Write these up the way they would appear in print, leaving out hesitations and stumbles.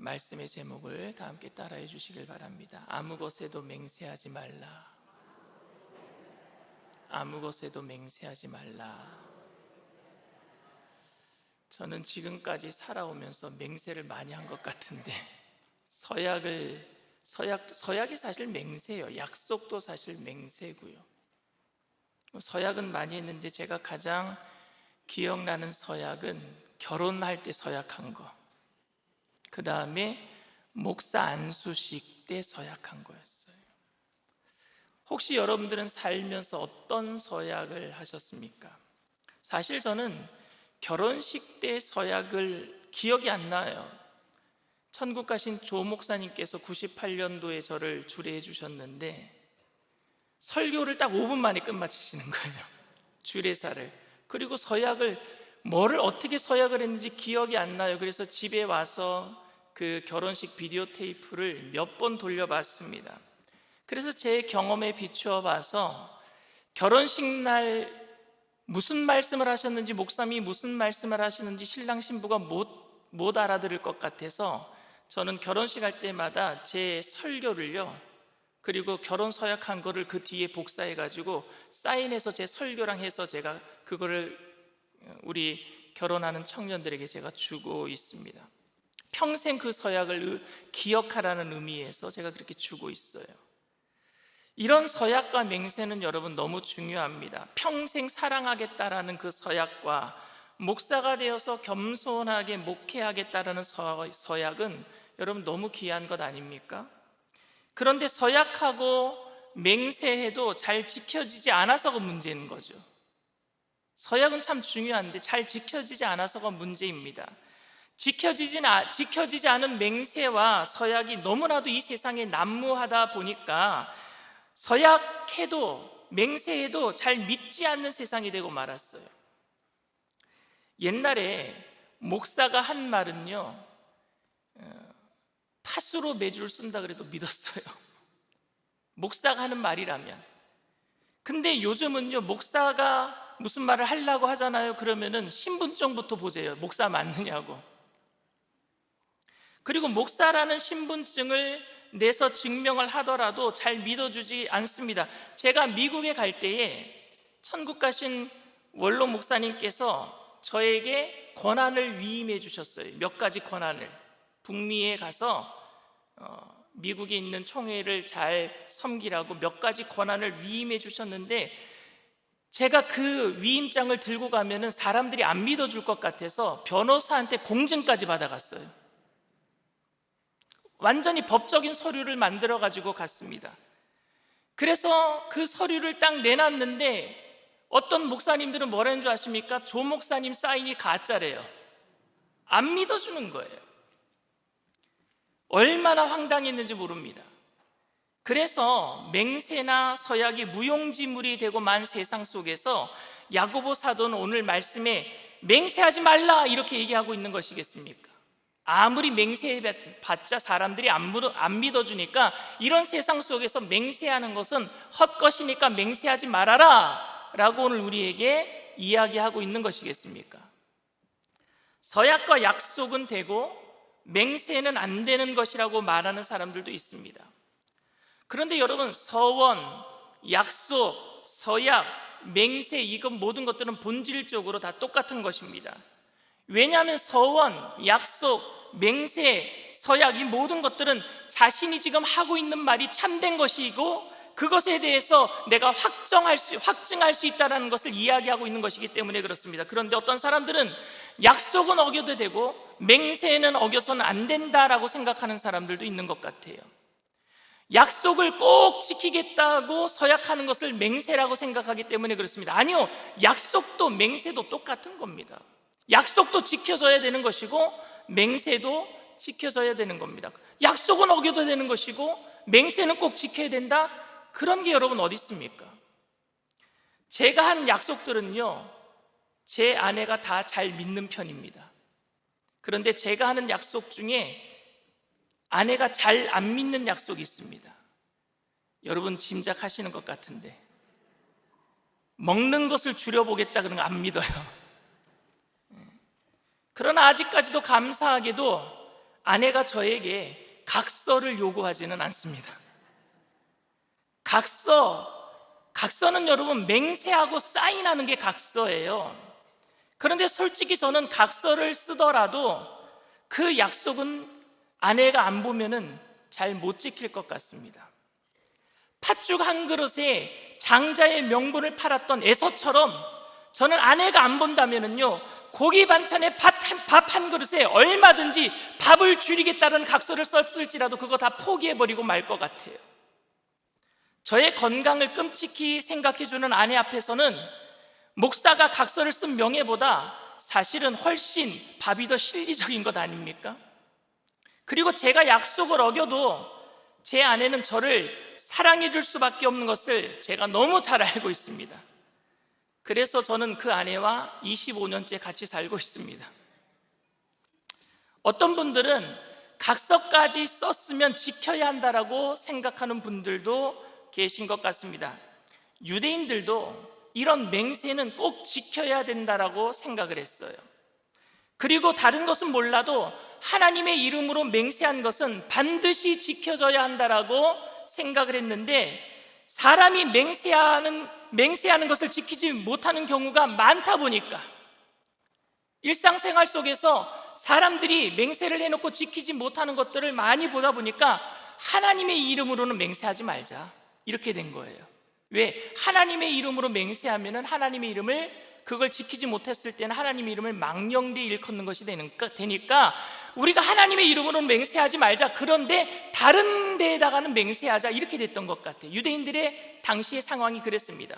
말씀의 제목을 다 함께 따라해 주시길 바랍니다. 아무 것에도 맹세하지 말라. 아무 것에도 맹세하지 말라. 저는 지금까지 살아오면서 맹세를 많이 한 것 같은데 서약이 사실 맹세예요. 약속도 사실 맹세고요. 서약은 많이 했는데 제가 가장 기억나는 서약은 결혼할 때 서약한 거, 그 다음에 목사 안수식 때 서약한 거였어요. 혹시 여러분들은 살면서 어떤 서약을 하셨습니까? 사실 저는 결혼식 때 서약을 기억이 안 나요. 천국 가신 조 목사님께서 98년도에 저를 주례해 주셨는데 설교를 딱 5분 만에 끝마치시는 거예요. 주례사를. 그리고 뭐를 어떻게 서약을 했는지 기억이 안 나요. 그래서 집에 와서 그 결혼식 비디오 테이프를 몇 번 돌려봤습니다. 그래서 제 경험에 비추어 봐서 결혼식 날 무슨 말씀을 하셨는지, 목사님이 무슨 말씀을 하시는지 신랑 신부가 못 알아들을 것 같아서 저는 결혼식 할 때마다 제 설교를요, 그리고 결혼 서약한 거를 그 뒤에 복사해 가지고 사인해서 제 설교랑 해서 제가 그거를 우리 결혼하는 청년들에게 제가 주고 있습니다. 평생 그 서약을 기억하라는 의미에서 제가 그렇게 주고 있어요. 이런 서약과 맹세는 여러분 너무 중요합니다. 평생 사랑하겠다라는 그 서약과 목사가 되어서 겸손하게 목회하겠다라는 서약은 여러분 너무 귀한 것 아닙니까? 그런데 서약하고 맹세해도 잘 지켜지지 않아서가 문제인 거죠. 서약은 참 중요한데 잘 지켜지지 않아서가 문제입니다. 지켜지지 않은 맹세와 서약이 너무나도 이 세상에 난무하다 보니까 서약해도 맹세해도 잘 믿지 않는 세상이 되고 말았어요. 옛날에 목사가 한 말은요, 팥으로 매주를 쓴다 그래도 믿었어요. 목사가 하는 말이라면. 근데 요즘은요, 목사가 무슨 말을 하려고 하잖아요. 그러면은 신분증부터 보세요. 목사 맞느냐고. 그리고 목사라는 신분증을 내서 증명을 하더라도 잘 믿어주지 않습니다. 제가 미국에 갈 때에 천국 가신 원로 목사님께서 저에게 권한을 위임해 주셨어요. 몇 가지 권한을. 북미에 가서 미국에 있는 총회를 잘 섬기라고 몇 가지 권한을 위임해 주셨는데, 제가 그 위임장을 들고 가면은 사람들이 안 믿어줄 것 같아서 변호사한테 공증까지 받아갔어요. 완전히 법적인 서류를 만들어 가지고 갔습니다. 그래서 그 서류를 딱 내놨는데 어떤 목사님들은 뭐라는 줄 아십니까? 조 목사님 사인이 가짜래요. 안 믿어주는 거예요. 얼마나 황당했는지 모릅니다. 그래서 맹세나 서약이 무용지물이 되고 만 세상 속에서 야고보 사도는 오늘 말씀에 맹세하지 말라 이렇게 얘기하고 있는 것이겠습니까? 아무리 맹세해봤자 사람들이 안 믿어주니까 이런 세상 속에서 맹세하는 것은 헛것이니까 맹세하지 말아라 라고 오늘 우리에게 이야기하고 있는 것이겠습니까? 서약과 약속은 되고 맹세는 안 되는 것이라고 말하는 사람들도 있습니다. 그런데 여러분, 서원, 약속, 서약, 맹세, 이건 모든 것들은 본질적으로 다 똑같은 것입니다. 왜냐하면 서원, 약속, 맹세, 서약, 이 모든 것들은 자신이 지금 하고 있는 말이 참된 것이고 그것에 대해서 내가 확증할 수 있다는 것을 이야기하고 있는 것이기 때문에 그렇습니다. 그런데 어떤 사람들은 약속은 어겨도 되고 맹세는 어겨서는 안 된다라고 생각하는 사람들도 있는 것 같아요. 약속을 꼭 지키겠다고 서약하는 것을 맹세라고 생각하기 때문에 그렇습니다. 아니요, 약속도 맹세도 똑같은 겁니다. 약속도 지켜져야 되는 것이고 맹세도 지켜져야 되는 겁니다. 약속은 어겨도 되는 것이고 맹세는 꼭 지켜야 된다? 그런 게 여러분 어디 있습니까? 제가 한 약속들은요, 제 아내가 다 잘 믿는 편입니다. 그런데 제가 하는 약속 중에 아내가 잘 안 믿는 약속이 있습니다. 여러분 짐작하시는 것 같은데, 먹는 것을 줄여보겠다 그런 거 안 믿어요. 그러나 아직까지도 감사하게도 아내가 저에게 각서를 요구하지는 않습니다. 각서는 여러분 맹세하고 사인하는 게 각서예요. 그런데 솔직히 저는 각서를 쓰더라도 그 약속은 아내가 안 보면은 잘 못 지킬 것 같습니다. 팥죽 한 그릇에 장자의 명분을 팔았던 에서처럼 저는 아내가 안 본다면은요, 고기 반찬에 밥 한 그릇에 얼마든지 밥을 줄이겠다는 각서를 썼을지라도 그거 다 포기해버리고 말 것 같아요. 저의 건강을 끔찍히 생각해주는 아내 앞에서는 목사가 각서를 쓴 명예보다 사실은 훨씬 밥이 더 실리적인 것 아닙니까? 그리고 제가 약속을 어겨도 제 아내는 저를 사랑해 줄 수밖에 없는 것을 제가 너무 잘 알고 있습니다. 그래서 저는 그 아내와 25년째 같이 살고 있습니다. 어떤 분들은 각서까지 썼으면 지켜야 한다라고 생각하는 분들도 계신 것 같습니다. 유대인들도 이런 맹세는 꼭 지켜야 된다라고 생각을 했어요. 그리고 다른 것은 몰라도 하나님의 이름으로 맹세한 것은 반드시 지켜져야 한다라고 생각을 했는데, 사람이 맹세하는 것을 지키지 못하는 경우가 많다 보니까, 일상생활 속에서 사람들이 맹세를 해놓고 지키지 못하는 것들을 많이 보다 보니까 하나님의 이름으로는 맹세하지 말자, 이렇게 된 거예요. 왜? 하나님의 이름으로 맹세하면은 하나님의 이름을, 그걸 지키지 못했을 때는 하나님의 이름을 망령되이 일컫는 것이 되니까 우리가 하나님의 이름으로는 맹세하지 말자, 그런데 다른 데에다가는 맹세하자, 이렇게 됐던 것 같아요. 유대인들의 당시의 상황이 그랬습니다.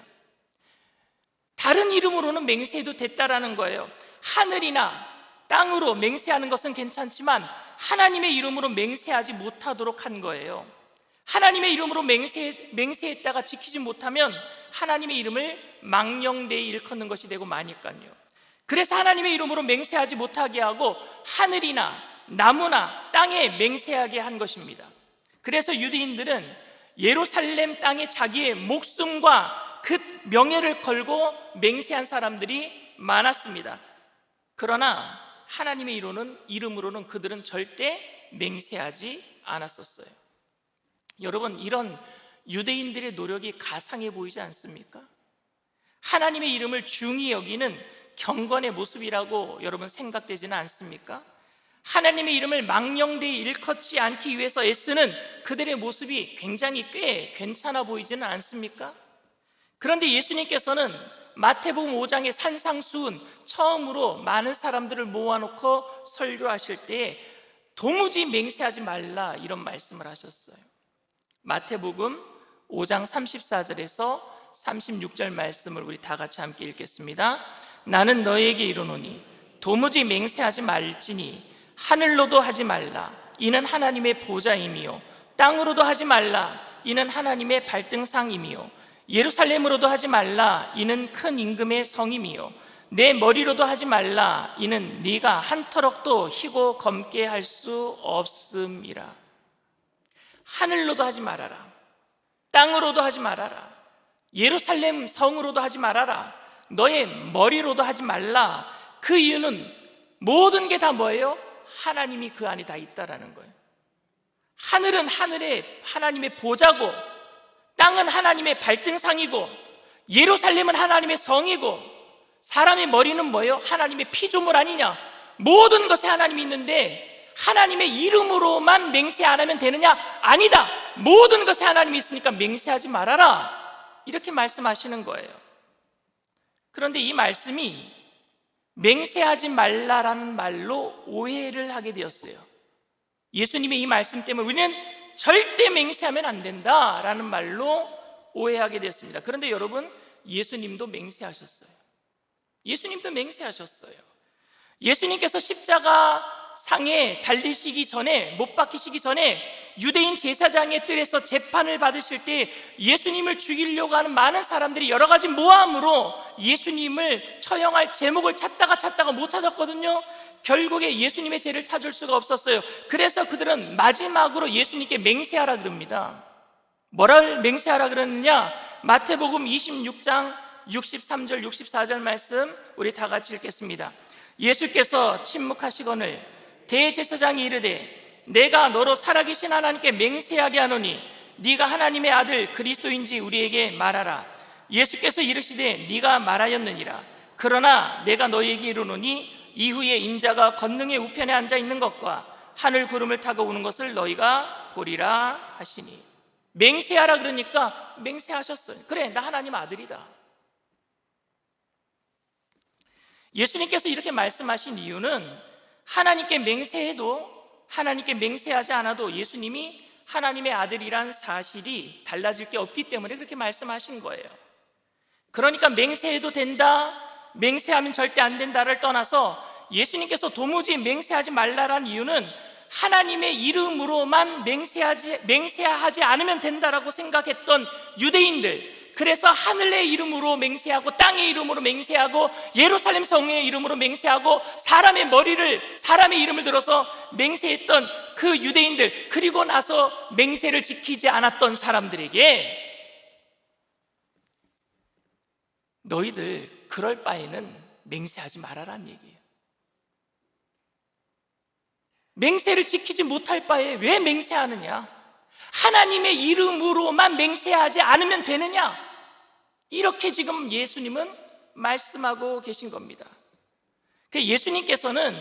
다른 이름으로는 맹세해도 됐다라는 거예요. 하늘이나 땅으로 맹세하는 것은 괜찮지만 하나님의 이름으로 맹세하지 못하도록 한 거예요. 하나님의 이름으로 맹세했다가 지키지 못하면 하나님의 이름을 망령되이 일컫는 것이 되고 마니까요. 그래서 하나님의 이름으로 맹세하지 못하게 하고 하늘이나 나무나 땅에 맹세하게 한 것입니다. 그래서 유대인들은 예루살렘 땅에 자기의 목숨과 그 명예를 걸고 맹세한 사람들이 많았습니다. 그러나 하나님의 이름으로는 그들은 절대 맹세하지 않았었어요. 여러분, 이런 유대인들의 노력이 가상해 보이지 않습니까? 하나님의 이름을 중히 여기는 경건의 모습이라고 여러분 생각되지는 않습니까? 하나님의 이름을 망령되이 일컫지 않기 위해서 애쓰는 그들의 모습이 굉장히 꽤 괜찮아 보이지는 않습니까? 그런데 예수님께서는 마태복음 5장의 산상수훈, 처음으로 많은 사람들을 모아놓고 설교하실 때 도무지 맹세하지 말라, 이런 말씀을 하셨어요. 마태복음 5장 34절에서 36절 말씀을 우리 다 같이 함께 읽겠습니다. 나는 너희에게 이르노니 도무지 맹세하지 말지니 하늘로도 하지 말라, 이는 하나님의 보좌임이요, 땅으로도 하지 말라, 이는 하나님의 발등상임이요, 예루살렘으로도 하지 말라, 이는 큰 임금의 성임이요, 내 머리로도 하지 말라, 이는 네가 한 터럭도 희고 검게 할 수 없음이라. 하늘로도 하지 말아라, 땅으로도 하지 말아라, 예루살렘 성으로도 하지 말아라, 너의 머리로도 하지 말라. 그 이유는 모든 게 다 뭐예요? 하나님이 그 안에 다 있다라는 거예요. 하늘은 하나님의 보좌고, 땅은 하나님의 발등상이고, 예루살렘은 하나님의 성이고, 사람의 머리는 뭐예요? 하나님의 피조물 아니냐? 모든 것에 하나님이 있는데 하나님의 이름으로만 맹세 안 하면 되느냐? 아니다! 모든 것에 하나님이 있으니까 맹세하지 말아라, 이렇게 말씀하시는 거예요. 그런데 이 말씀이 맹세하지 말라라는 말로 오해를 하게 되었어요. 예수님의 이 말씀 때문에 우리는 절대 맹세하면 안 된다라는 말로 오해하게 되었습니다. 그런데 여러분, 예수님도 맹세하셨어요. 예수님도 맹세하셨어요. 예수님께서 십자가 상에 달리시기 전에, 못 박히시기 전에 유대인 제사장의 뜰에서 재판을 받으실 때 예수님을 죽이려고 하는 많은 사람들이 여러 가지 모함으로 예수님을 처형할 제목을 찾다가 못 찾았거든요. 결국에 예수님의 죄를 찾을 수가 없었어요. 그래서 그들은 마지막으로 예수님께 맹세하라 그럽니다. 뭐를 맹세하라 그러느냐? 마태복음 26장 63절 64절 말씀 우리 다 같이 읽겠습니다. 예수께서 침묵하시거늘 대제사장이 이르되 내가 너로 살아계신 하나님께 맹세하게 하노니 네가 하나님의 아들 그리스도인지 우리에게 말하라. 예수께서 이르시되 네가 말하였느니라. 그러나 내가 너희에게 이르노니 이후에 인자가 권능의 우편에 앉아 있는 것과 하늘 구름을 타고 오는 것을 너희가 보리라 하시니. 맹세하라 그러니까 맹세하셨어요. 그래, 나 하나님 아들이다. 예수님께서 이렇게 말씀하신 이유는 하나님께 맹세해도, 하나님께 맹세하지 않아도 예수님이 하나님의 아들이란 사실이 달라질 게 없기 때문에 그렇게 말씀하신 거예요. 그러니까 맹세해도 된다, 맹세하면 절대 안 된다를 떠나서 예수님께서 도무지 맹세하지 말라란 이유는 하나님의 이름으로만 맹세하지 않으면 된다라고 생각했던 유대인들, 그래서 하늘의 이름으로 맹세하고 땅의 이름으로 맹세하고 예루살렘 성의 이름으로 맹세하고 사람의 이름을 들어서 맹세했던 그 유대인들, 그리고 나서 맹세를 지키지 않았던 사람들에게 너희들 그럴 바에는 맹세하지 말아라는 얘기예요. 맹세를 지키지 못할 바에 왜 맹세하느냐? 하나님의 이름으로만 맹세하지 않으면 되느냐? 이렇게 지금 예수님은 말씀하고 계신 겁니다. 예수님께서는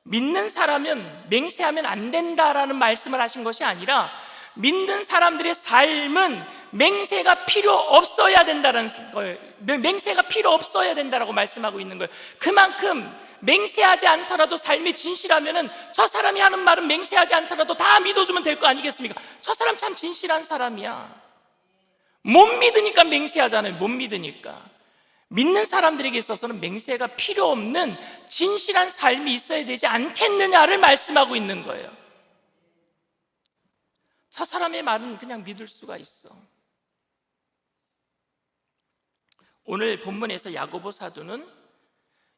믿는 사람은 맹세하면 안 된다라는 말씀을 하신 것이 아니라 믿는 사람들의 삶은 맹세가 필요 없어야 된다는 걸, 맹세가 필요 없어야 된다라고 말씀하고 있는 거예요. 그만큼 맹세하지 않더라도 삶이 진실하면은 저 사람이 하는 말은 맹세하지 않더라도 다 믿어주면 될 거 아니겠습니까? 저 사람 참 진실한 사람이야. 못 믿으니까 맹세하잖아요. 못 믿으니까. 믿는 사람들에게 있어서는 맹세가 필요 없는 진실한 삶이 있어야 되지 않겠느냐를 말씀하고 있는 거예요. 저 사람의 말은 그냥 믿을 수가 있어. 오늘 본문에서 야고보 사도는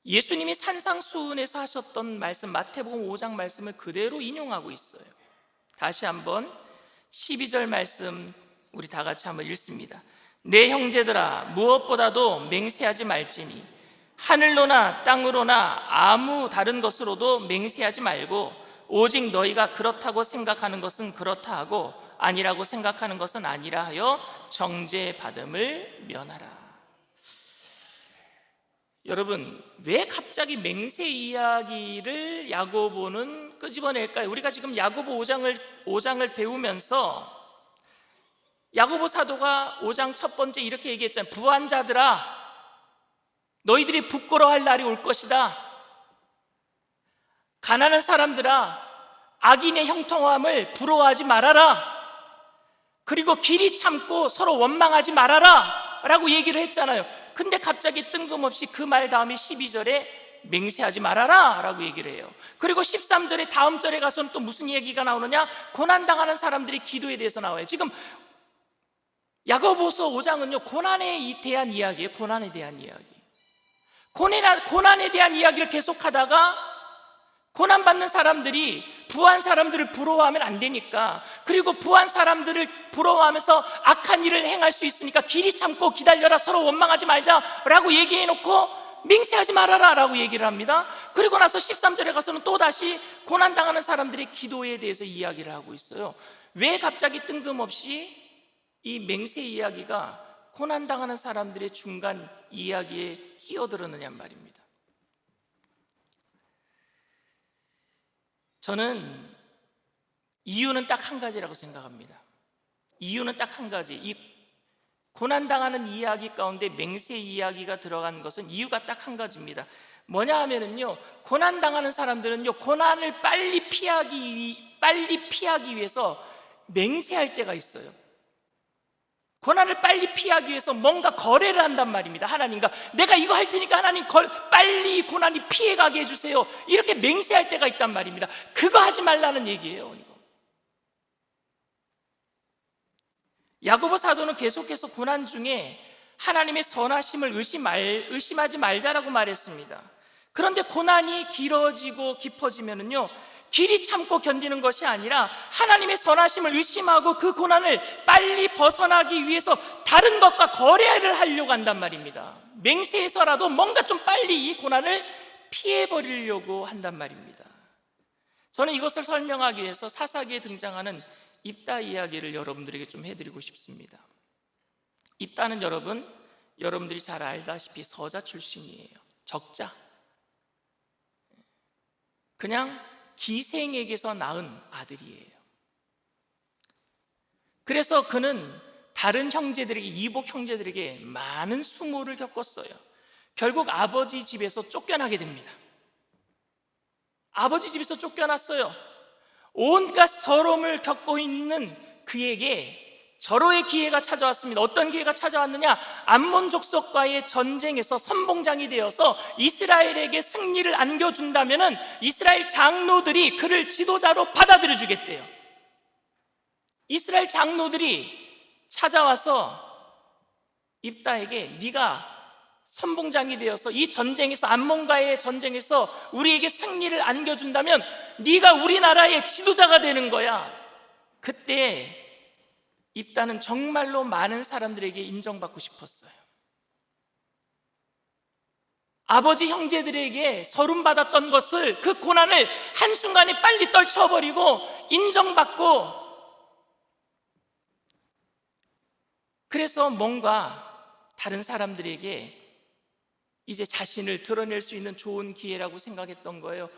예수님이 산상수훈에서 하셨던 말씀, 마태복음 5장 말씀을 그대로 인용하고 있어요. 다시 한번 12절 말씀 우리 다 같이 한번 읽습니다. 내 형제들아, 무엇보다도 맹세하지 말지니 하늘로나 땅으로나 아무 다른 것으로도 맹세하지 말고 오직 너희가 그렇다고 생각하는 것은 그렇다 하고 아니라고 생각하는 것은 아니라 하여 정죄받음을 면하라. 여러분, 왜 갑자기 맹세 이야기를 야고보는 끄집어낼까요? 우리가 지금 야고보 5장을 배우면서 야고보 사도가 5장 첫 번째 이렇게 얘기했잖아요. 부한 자들아, 너희들이 부끄러워할 날이 올 것이다. 가난한 사람들아, 악인의 형통함을 부러워하지 말아라. 그리고 길이 참고 서로 원망하지 말아라 라고 얘기를 했잖아요. 근데 갑자기 뜬금없이 그 말 다음에 12절에 맹세하지 말아라 라고 얘기를 해요. 그리고 13절에 다음 절에 가서는 또 무슨 얘기가 나오느냐? 고난당하는 사람들의 기도에 대해서 나와요. 지금 야고보서 5장은요 고난에 대한 이야기예요. 고난에 대한 이야기. 고난에 대한 이야기를 계속하다가 고난받는 사람들이 부한 사람들을 부러워하면 안 되니까, 그리고 부한 사람들을 부러워하면서 악한 일을 행할 수 있으니까 길이 참고 기다려라, 서로 원망하지 말자라고 얘기해놓고 맹세하지 말아라 라고 얘기를 합니다. 그리고 나서 13절에 가서는 또다시 고난당하는 사람들의 기도에 대해서 이야기를 하고 있어요. 왜 갑자기 뜬금없이 이 맹세 이야기가 고난당하는 사람들의 중간 이야기에 끼어들었느냐 말입니다. 저는 이유는 딱 한 가지라고 생각합니다. 이유는 딱 한 가지. 이 고난당하는 이야기 가운데 맹세 이야기가 들어간 것은 이유가 딱 한 가지입니다. 뭐냐 하면은요, 고난당하는 사람들은요, 고난을 빨리 피하기 위해서 맹세할 때가 있어요. 고난을 빨리 피하기 위해서 뭔가 거래를 한단 말입니다. 하나님과 내가 이거 할 테니까 하나님 빨리 고난이 피해가게 해주세요, 이렇게 맹세할 때가 있단 말입니다. 그거 하지 말라는 얘기예요. 이거. 야고보 사도는 계속해서 고난 중에 하나님의 선하심을 의심하지 말자라고 말했습니다. 그런데 고난이 길어지고 깊어지면은요, 길이 참고 견디는 것이 아니라 하나님의 선하심을 의심하고 그 고난을 빨리 벗어나기 위해서 다른 것과 거래를 하려고 한단 말입니다. 맹세해서라도 뭔가 좀 빨리 이 고난을 피해버리려고 한단 말입니다. 저는 이것을 설명하기 위해서 사사기에 등장하는 입다 이야기를 여러분들에게 좀 해드리고 싶습니다. 입다는 여러분들이 잘 알다시피 서자 출신이에요. 적자, 그냥 기생에게서 낳은 아들이에요. 그래서 그는 다른 형제들에게, 이복 형제들에게 많은 수모를 겪었어요. 결국 아버지 집에서 쫓겨나게 됩니다. 아버지 집에서 쫓겨났어요. 온갖 서러움을 겪고 있는 그에게 절호의 기회가 찾아왔습니다. 어떤 기회가 찾아왔느냐? 암몬 족속과의 전쟁에서 선봉장이 되어서 이스라엘에게 승리를 안겨준다면 이스라엘 장로들이 그를 지도자로 받아들여 주겠대요. 이스라엘 장로들이 찾아와서 입다에게 네가 선봉장이 되어서 이 전쟁에서, 암몬과의 전쟁에서 우리에게 승리를 안겨준다면 네가 우리나라의 지도자가 되는 거야. 그때 입다는 정말로 많은 사람들에게 인정받고 싶었어요. 아버지 형제들에게 서름받았던 것을, 그 고난을 한순간에 빨리 떨쳐버리고 인정받고, 그래서 뭔가 다른 사람들에게 이제 자신을 드러낼 수 있는 좋은 기회라고 생각했던 거예요.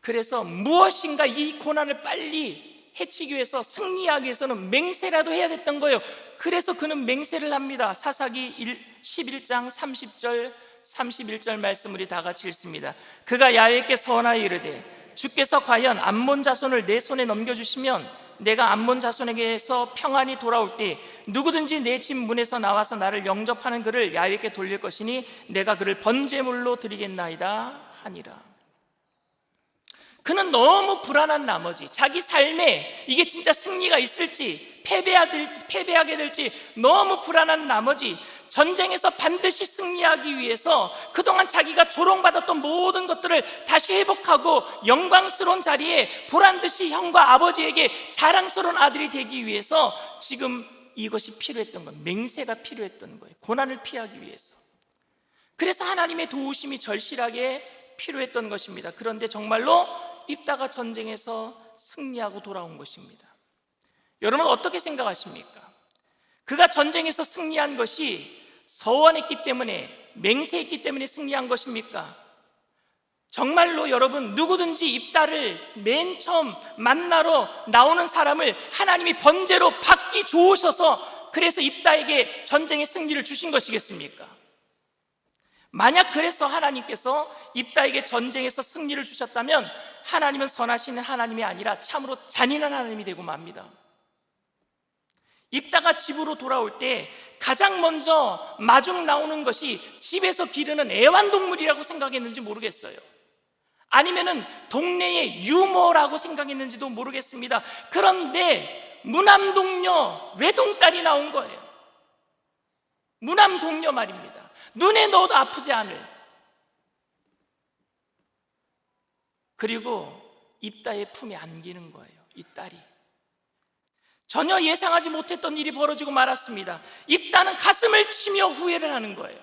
그래서 무엇인가 이 고난을 빨리 해치기 위해서, 승리하기 위해서는 맹세라도 해야 됐던 거예요. 그래서 그는 맹세를 합니다. 사사기 11장 30절 31절 말씀 우리 다 같이 읽습니다. 그가 야훼께 서원하여 이르되 주께서 과연 암몬 자손을 내 손에 넘겨주시면 내가 암몬 자손에게서 평안히 돌아올 때 누구든지 내 집 문에서 나와서 나를 영접하는 그를 야훼께 돌릴 것이니 내가 그를 번제물로 드리겠나이다 하니라. 그는 너무 불안한 나머지 자기 삶에 이게 진짜 승리가 있을지 패배하게 될지 너무 불안한 나머지 전쟁에서 반드시 승리하기 위해서 그동안 자기가 조롱받았던 모든 것들을 다시 회복하고 영광스러운 자리에 보란듯이 형과 아버지에게 자랑스러운 아들이 되기 위해서 지금 이것이 필요했던 건, 맹세가 필요했던 거예요. 고난을 피하기 위해서. 그래서 하나님의 도우심이 절실하게 필요했던 것입니다. 그런데 정말로 입다가 전쟁에서 승리하고 돌아온 것입니다. 여러분 어떻게 생각하십니까? 그가 전쟁에서 승리한 것이 서원했기 때문에, 맹세했기 때문에 승리한 것입니까? 정말로 여러분, 누구든지 입다를 맨 처음 만나러 나오는 사람을 하나님이 번제로 받기 좋으셔서 그래서 입다에게 전쟁의 승리를 주신 것이겠습니까? 만약 그래서 하나님께서 입다에게 전쟁에서 승리를 주셨다면 하나님은 선하신 하나님이 아니라 참으로 잔인한 하나님이 되고 맙니다. 입다가 집으로 돌아올 때 가장 먼저 마중 나오는 것이 집에서 기르는 애완동물이라고 생각했는지 모르겠어요. 아니면은 동네의 유머라고 생각했는지도 모르겠습니다. 그런데 무남동녀 외동딸이 나온 거예요. 무남동녀 말입니다. 눈에 넣어도 아프지 않을. 그리고 입다의 품에 안기는 거예요. 이 딸이. 전혀 예상하지 못했던 일이 벌어지고 말았습니다. 입다는 가슴을 치며 후회를 하는 거예요.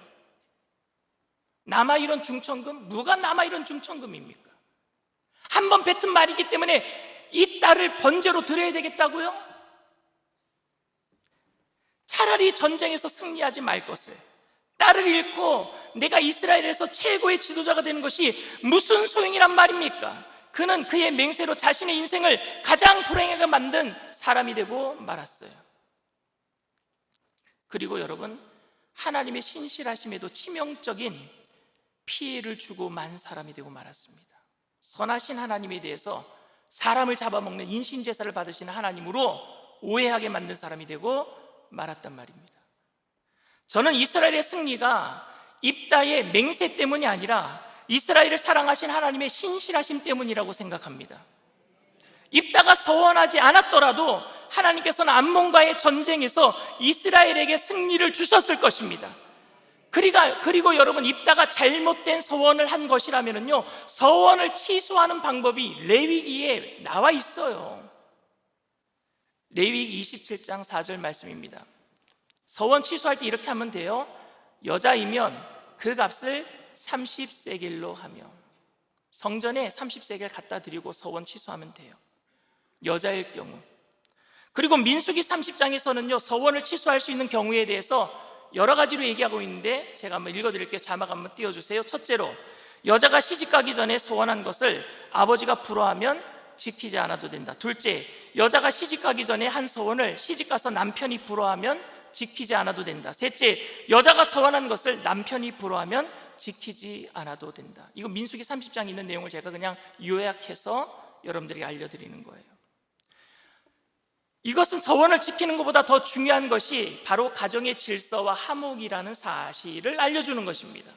남아 이런 중천금? 누가 남아 이런 중천금입니까? 한번 뱉은 말이기 때문에 이 딸을 번제로 드려야 되겠다고요? 차라리 전쟁에서 승리하지 말 것을, 딸을 잃고 내가 이스라엘에서 최고의 지도자가 되는 것이 무슨 소용이란 말입니까? 그는 그의 맹세로 자신의 인생을 가장 불행하게 만든 사람이 되고 말았어요. 그리고 여러분, 하나님의 신실하심에도 치명적인 피해를 주고 만 사람이 되고 말았습니다. 선하신 하나님에 대해서 사람을 잡아먹는 인신제사를 받으시는 하나님으로 오해하게 만든 사람이 되고 말았단 말입니다. 저는 이스라엘의 승리가 입다의 맹세 때문이 아니라 이스라엘을 사랑하신 하나님의 신실하심 때문이라고 생각합니다. 입다가 서원하지 않았더라도 하나님께서는 암몬과의 전쟁에서 이스라엘에게 승리를 주셨을 것입니다. 그리고 여러분, 입다가 잘못된 서원을 한 것이라면요, 서원을 취소하는 방법이 레위기에 나와 있어요. 레위기 27장 4절 말씀입니다. 서원 취소할 때 이렇게 하면 돼요. 여자이면 그 값을 30세겔로 하며, 성전에 30세겔 갖다 드리고 서원 취소하면 돼요, 여자일 경우. 그리고 민수기 30장에서는요 서원을 취소할 수 있는 경우에 대해서 여러 가지로 얘기하고 있는데 제가 한번 읽어드릴게요. 자막 한번 띄워주세요. 첫째로, 여자가 시집가기 전에 서원한 것을 아버지가 불허하면 지키지 않아도 된다. 둘째, 여자가 시집가기 전에 한 서원을 시집가서 남편이 불허하면 지키지 않아도 된다. 셋째, 여자가 서원한 것을 남편이 불허하면 지키지 않아도 된다. 이거 민수기 30장에 있는 내용을 제가 그냥 요약해서 여러분들에게 알려드리는 거예요. 이것은 서원을 지키는 것보다 더 중요한 것이 바로 가정의 질서와 화목이라는 사실을 알려주는 것입니다.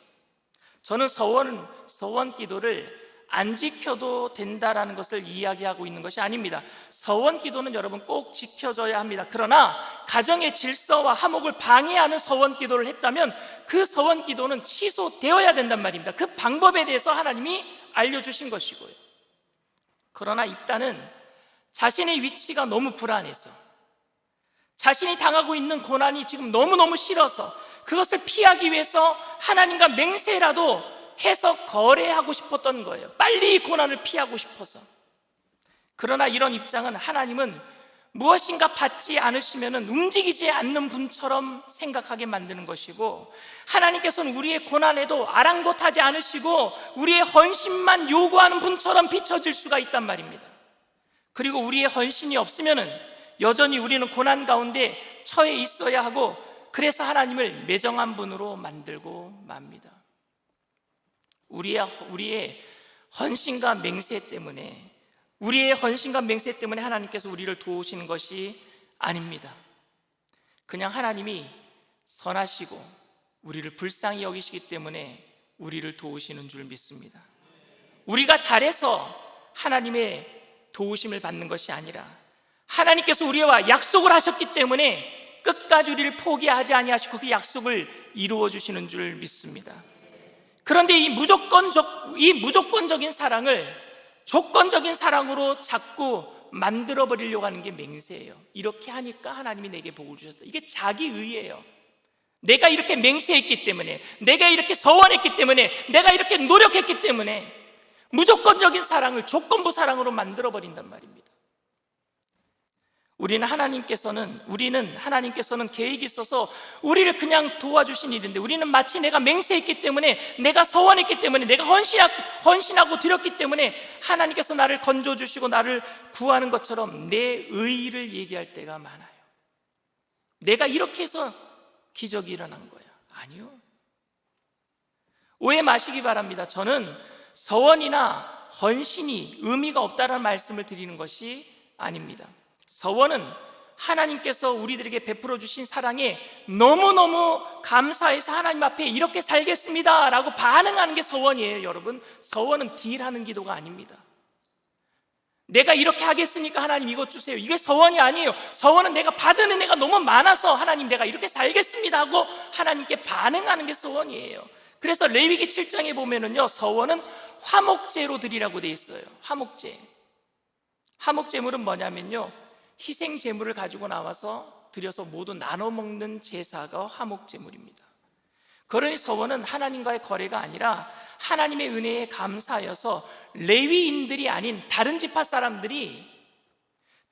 저는 서원 기도를 안 지켜도 된다라는 것을 이야기하고 있는 것이 아닙니다. 서원 기도는 여러분 꼭 지켜줘야 합니다. 그러나 가정의 질서와 화목을 방해하는 서원 기도를 했다면 그 서원 기도는 취소되어야 된단 말입니다. 그 방법에 대해서 하나님이 알려주신 것이고요. 그러나 입다는 자신의 위치가 너무 불안해서, 자신이 당하고 있는 고난이 지금 너무너무 싫어서 그것을 피하기 위해서 하나님과 맹세라도 해서 거래하고 싶었던 거예요. 빨리 이 고난을 피하고 싶어서. 그러나 이런 입장은 하나님은 무엇인가 받지 않으시면 움직이지 않는 분처럼 생각하게 만드는 것이고, 하나님께서는 우리의 고난에도 아랑곳하지 않으시고 우리의 헌신만 요구하는 분처럼 비춰질 수가 있단 말입니다. 그리고 우리의 헌신이 없으면 여전히 우리는 고난 가운데 처해 있어야 하고, 그래서 하나님을 매정한 분으로 만들고 맙니다. 우리의 헌신과 맹세 때문에, 우리의 헌신과 맹세 때문에 하나님께서 우리를 도우시는 것이 아닙니다. 그냥 하나님이 선하시고 우리를 불쌍히 여기시기 때문에 우리를 도우시는 줄 믿습니다. 우리가 잘해서 하나님의 도우심을 받는 것이 아니라 하나님께서 우리와 약속을 하셨기 때문에 끝까지 우리를 포기하지 아니하시고 그 약속을 이루어 주시는 줄 믿습니다. 그런데 이 무조건적인 사랑을 조건적인 사랑으로 자꾸 만들어 버리려고 하는 게 맹세예요. 이렇게 하니까 하나님이 내게 복을 주셨다. 이게 자기의예요. 내가 이렇게 맹세했기 때문에, 내가 이렇게 서원했기 때문에, 내가 이렇게 노력했기 때문에 무조건적인 사랑을 조건부 사랑으로 만들어 버린단 말입니다. 우리는 하나님께서는 계획이 있어서 우리를 그냥 도와주신 일인데, 우리는 마치 내가 맹세했기 때문에, 내가 서원했기 때문에, 내가 헌신하고 드렸기 때문에 하나님께서 나를 건져주시고 나를 구하는 것처럼 내 의의를 얘기할 때가 많아요. 내가 이렇게 해서 기적이 일어난 거야. 아니요, 오해 마시기 바랍니다. 저는 서원이나 헌신이 의미가 없다는 말씀을 드리는 것이 아닙니다. 서원은 하나님께서 우리들에게 베풀어 주신 사랑에 너무너무 감사해서 하나님 앞에 이렇게 살겠습니다 라고 반응하는 게 서원이에요. 여러분, 서원은 딜하는 기도가 아닙니다. 내가 이렇게 하겠으니까 하나님 이것 주세요, 이게 서원이 아니에요. 서원은 내가 받은 은혜가 너무 많아서 하나님 내가 이렇게 살겠습니다 하고 하나님께 반응하는 게 서원이에요. 그래서 레위기 7장에 보면은요, 서원은 화목제로 드리라고 돼 있어요. 화목제물은 뭐냐면요, 희생 제물을 가지고 나와서 드려서 모두 나눠 먹는 제사가 화목제물입니다. 그러니 서원은 하나님과의 거래가 아니라 하나님의 은혜에 감사하여서 레위인들이 아닌 다른 지파 사람들이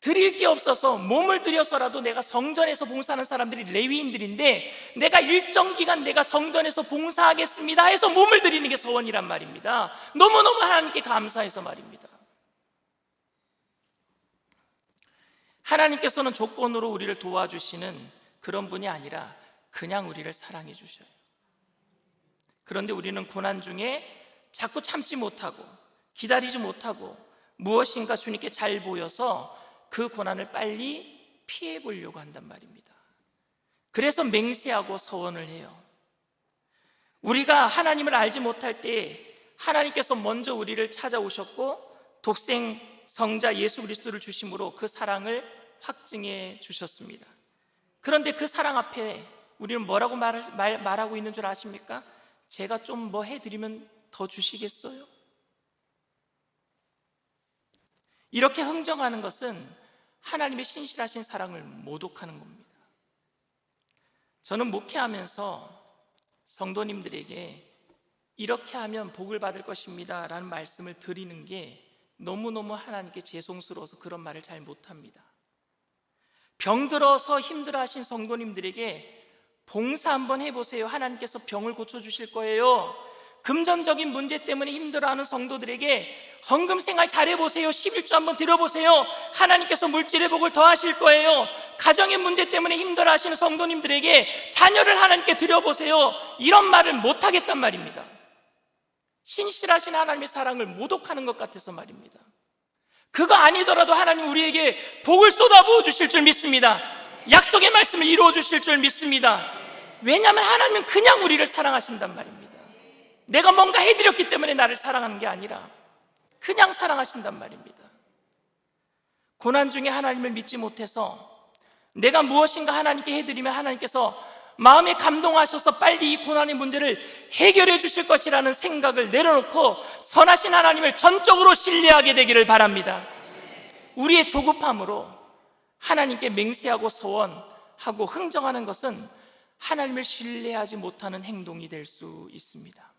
드릴 게 없어서 몸을 들여서라도, 내가 성전에서 봉사하는 사람들이 레위인들인데 내가 일정 기간 내가 성전에서 봉사하겠습니다 해서 몸을 드리는 게 서원이란 말입니다. 너무너무 하나님께 감사해서 말입니다. 하나님께서는 조건으로 우리를 도와주시는 그런 분이 아니라 그냥 우리를 사랑해 주셔요. 그런데 우리는 고난 중에 자꾸 참지 못하고 기다리지 못하고 무엇인가 주님께 잘 보여서 그 고난을 빨리 피해 보려고 한단 말입니다. 그래서 맹세하고 서원을 해요. 우리가 하나님을 알지 못할 때 하나님께서 먼저 우리를 찾아오셨고 독생 성자 예수 그리스도를 주심으로 그 사랑을 확증해 주셨습니다. 그런데 그 사랑 앞에 우리는 뭐라고 말하고 있는 줄 아십니까? 제가 좀 뭐 해드리면 더 주시겠어요? 이렇게 흥정하는 것은 하나님의 신실하신 사랑을 모독하는 겁니다. 저는 목회하면서 성도님들에게 이렇게 하면 복을 받을 것입니다 라는 말씀을 드리는 게 너무너무 하나님께 죄송스러워서 그런 말을 잘 못합니다. 병들어서 힘들어하신 성도님들에게 봉사 한번 해보세요. 하나님께서 병을 고쳐주실 거예요. 금전적인 문제 때문에 힘들어하는 성도들에게 헌금 생활 잘해보세요. 11조 한번 드려보세요. 하나님께서 물질의 복을 더하실 거예요. 가정의 문제 때문에 힘들어하시는 성도님들에게 자녀를 하나님께 드려보세요. 이런 말을 못하겠단 말입니다. 신실하신 하나님의 사랑을 모독하는 것 같아서 말입니다. 그거 아니더라도 하나님 우리에게 복을 쏟아부어 주실 줄 믿습니다. 약속의 말씀을 이루어 주실 줄 믿습니다. 왜냐하면 하나님은 그냥 우리를 사랑하신단 말입니다. 내가 뭔가 해드렸기 때문에 나를 사랑하는 게 아니라 그냥 사랑하신단 말입니다. 고난 중에 하나님을 믿지 못해서 내가 무엇인가 하나님께 해드리면 하나님께서 마음에 감동하셔서 빨리 이 고난의 문제를 해결해 주실 것이라는 생각을 내려놓고 선하신 하나님을 전적으로 신뢰하게 되기를 바랍니다. 우리의 조급함으로 하나님께 맹세하고 서원하고 흥정하는 것은 하나님을 신뢰하지 못하는 행동이 될 수 있습니다.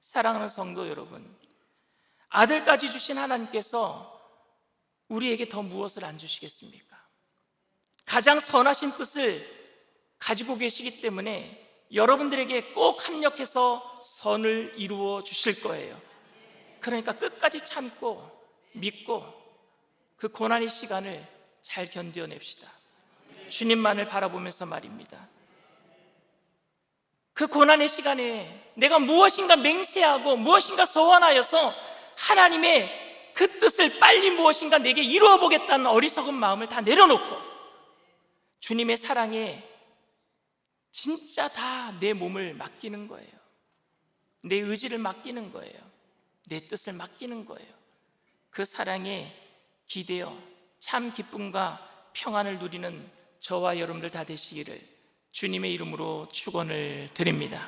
사랑하는 성도 여러분, 아들까지 주신 하나님께서 우리에게 더 무엇을 안 주시겠습니까? 가장 선하신 뜻을 가지고 계시기 때문에 여러분들에게 꼭 합력해서 선을 이루어 주실 거예요. 그러니까 끝까지 참고 믿고 그 고난의 시간을 잘 견뎌냅시다. 주님만을 바라보면서 말입니다. 그 고난의 시간에 내가 무엇인가 맹세하고 무엇인가 소원하여서 하나님의 그 뜻을 빨리 무엇인가 내게 이루어 보겠다는 어리석은 마음을 다 내려놓고 주님의 사랑에 진짜 다 내 몸을 맡기는 거예요. 내 의지를 맡기는 거예요. 내 뜻을 맡기는 거예요. 그 사랑에 기대어 참 기쁨과 평안을 누리는 저와 여러분들 다 되시기를 주님의 이름으로 축원을 드립니다.